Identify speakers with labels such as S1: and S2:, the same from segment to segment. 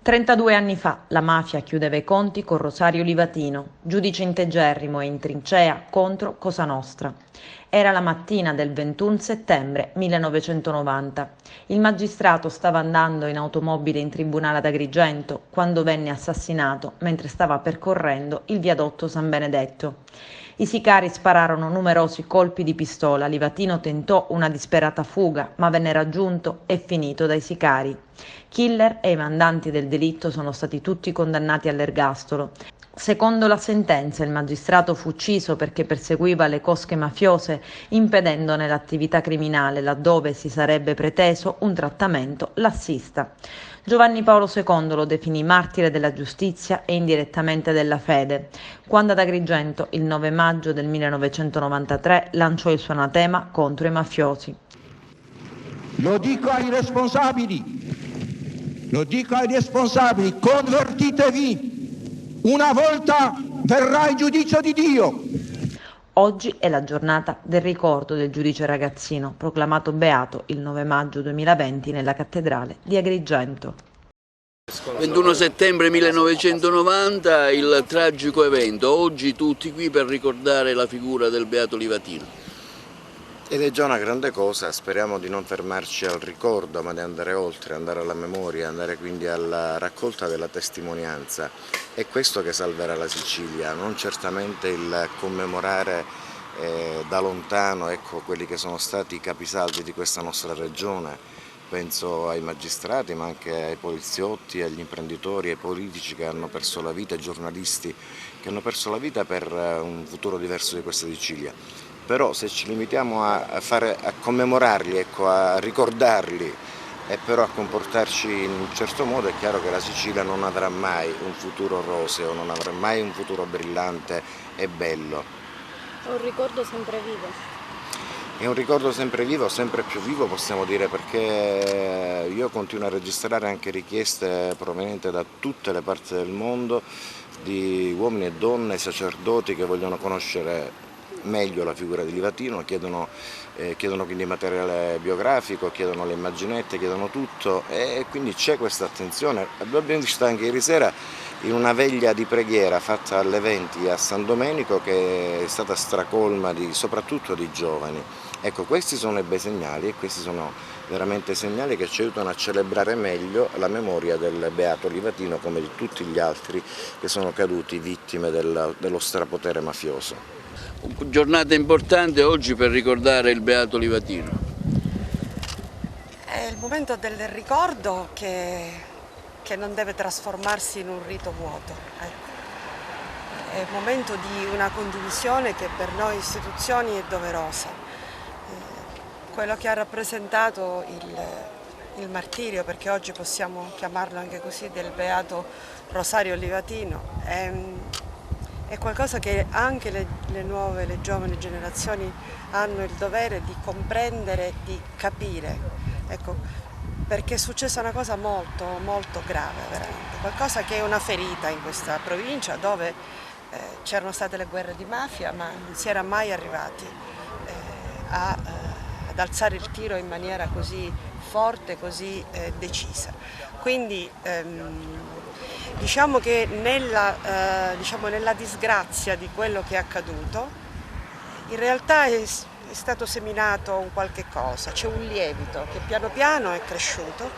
S1: 32 anni fa la mafia chiudeva i conti con Rosario Livatino, giudice integerrimo e in trincea contro Cosa Nostra. Era la mattina del 21 settembre 1990. Il magistrato stava andando in automobile in tribunale ad Agrigento quando venne assassinato mentre stava percorrendo il viadotto San Benedetto. I sicari spararono numerosi colpi di pistola. Livatino tentò una disperata fuga, ma venne raggiunto e finito dai sicari. Killer e i mandanti del delitto sono stati tutti condannati all'ergastolo. Secondo la sentenza, il magistrato fu ucciso perché perseguiva le cosche mafiose, impedendone l'attività criminale laddove si sarebbe preteso un trattamento lassista. Giovanni Paolo II lo definì martire della giustizia e indirettamente della fede, quando ad Agrigento, il 9 maggio del 1993, lanciò il suo anatema contro i mafiosi.
S2: Lo dico ai responsabili, convertitevi! Una volta verrà il giudizio di Dio.
S1: Oggi è la giornata del ricordo del giudice ragazzino, proclamato beato il 9 maggio 2020 nella cattedrale di Agrigento.
S3: 21 settembre 1990, il tragico evento. Oggi tutti qui per ricordare la figura del beato Livatino.
S4: Ed è già una grande cosa, speriamo di non fermarci al ricordo, ma di andare oltre, andare alla memoria, andare quindi alla raccolta della testimonianza. È questo che salverà la Sicilia, non certamente il commemorare da lontano quelli che sono stati i capisaldi di questa nostra regione. Penso ai magistrati, ma anche ai poliziotti, agli imprenditori, ai politici che hanno perso la vita, ai giornalisti che hanno perso la vita per un futuro diverso di questa Sicilia. Però se ci limitiamo a commemorarli, a ricordarli e però a comportarci in un certo modo, è chiaro che la Sicilia non avrà mai un futuro roseo, non avrà mai un futuro brillante e bello.
S5: È un ricordo sempre vivo.
S4: È un ricordo sempre vivo, sempre più vivo possiamo dire, perché io continuo a registrare anche richieste provenienti da tutte le parti del mondo di uomini e donne, sacerdoti che vogliono conoscere meglio la figura di Livatino, chiedono quindi materiale biografico, chiedono le immaginette, chiedono tutto e quindi c'è questa attenzione. L'abbiamo visto anche ieri sera in una veglia di preghiera fatta alle 20 a San Domenico, che è stata stracolma soprattutto di giovani. Ecco, questi sono i bei segnali e questi sono veramente segnali che ci aiutano a celebrare meglio la memoria del beato Livatino come di tutti gli altri che sono caduti vittime dello strapotere mafioso.
S3: Giornata importante oggi per ricordare il beato Livatino.
S6: È il momento del ricordo che non deve trasformarsi in un rito vuoto. È il momento di una condivisione che per noi istituzioni è doverosa. Quello che ha rappresentato il martirio, perché oggi possiamo chiamarlo anche così, del beato Rosario Livatino, è qualcosa che anche le giovani generazioni hanno il dovere di comprendere, di capire, ecco, perché è successa una cosa molto, molto grave, veramente, qualcosa che è una ferita in questa provincia dove c'erano state le guerre di mafia, ma non si era mai arrivati ad alzare il tiro in maniera così forte, così decisa. Quindi diciamo che nella disgrazia di quello che è accaduto, in realtà è stato seminato un qualche cosa, c'è un lievito che piano piano è cresciuto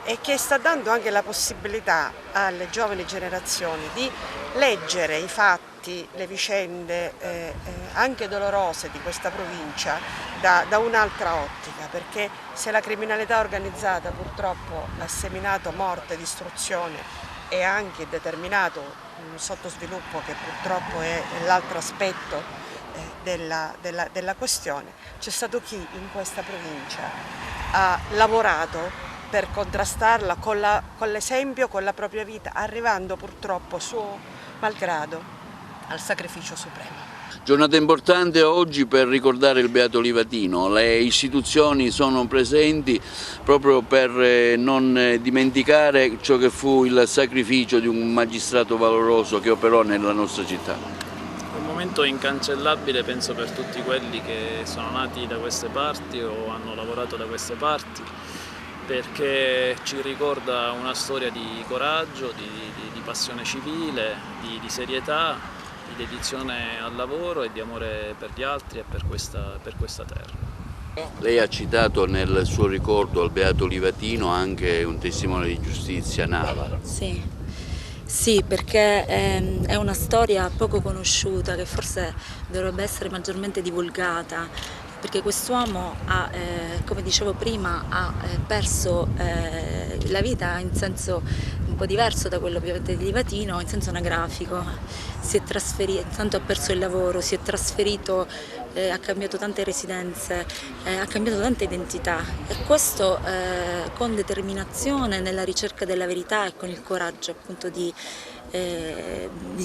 S6: e che sta dando anche la possibilità alle giovani generazioni di leggere i fatti, le vicende anche dolorose di questa provincia da un'altra ottica, perché se la criminalità organizzata purtroppo ha seminato morte, distruzione e anche determinato un sottosviluppo che purtroppo è l'altro aspetto della questione, c'è stato chi in questa provincia ha lavorato per contrastarla con l'esempio, con la propria vita, arrivando purtroppo suo malgrado al sacrificio supremo.
S3: Giornata importante oggi per ricordare il beato Livatino. Le istituzioni sono presenti proprio per non dimenticare ciò che fu il sacrificio di un magistrato valoroso che operò nella nostra città.
S7: Un momento incancellabile, penso, per tutti quelli che sono nati da queste parti o hanno lavorato da queste parti. perché ci ricorda una storia di coraggio, di passione civile, di serietà, di dedizione al lavoro e di amore per gli altri e per questa terra.
S3: Lei ha citato nel suo ricordo al Beato Livatino anche un testimone di giustizia, Nava.
S8: Sì, perché è una storia poco conosciuta che forse dovrebbe essere maggiormente divulgata, perché quest'uomo ha, come dicevo prima, ha perso la vita in senso un po' diverso da quello ovviamente di Livatino, in senso anagrafico. Si è trasferito, intanto ha perso il lavoro, si è trasferito, ha cambiato tante residenze, ha cambiato tante identità e questo con determinazione nella ricerca della verità e con il coraggio appunto di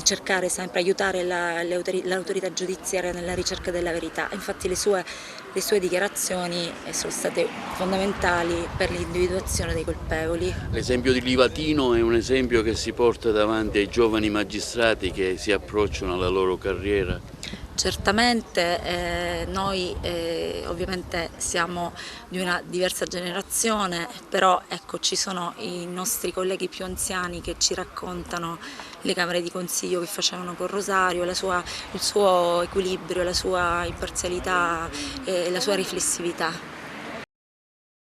S8: cercare sempre, aiutare l'autorità giudiziaria nella ricerca della verità. Infatti le sue dichiarazioni sono state fondamentali per l'individuazione dei colpevoli.
S3: L'esempio di Livatino è un esempio che si porta davanti ai giovani magistrati che si approcciano alla loro carriera.
S8: Certamente noi ovviamente siamo di una diversa generazione, però ecco, ci sono i nostri colleghi più anziani che ci raccontano le camere di consiglio che facevano con Rosario, il suo equilibrio, la sua imparzialità e la sua riflessività.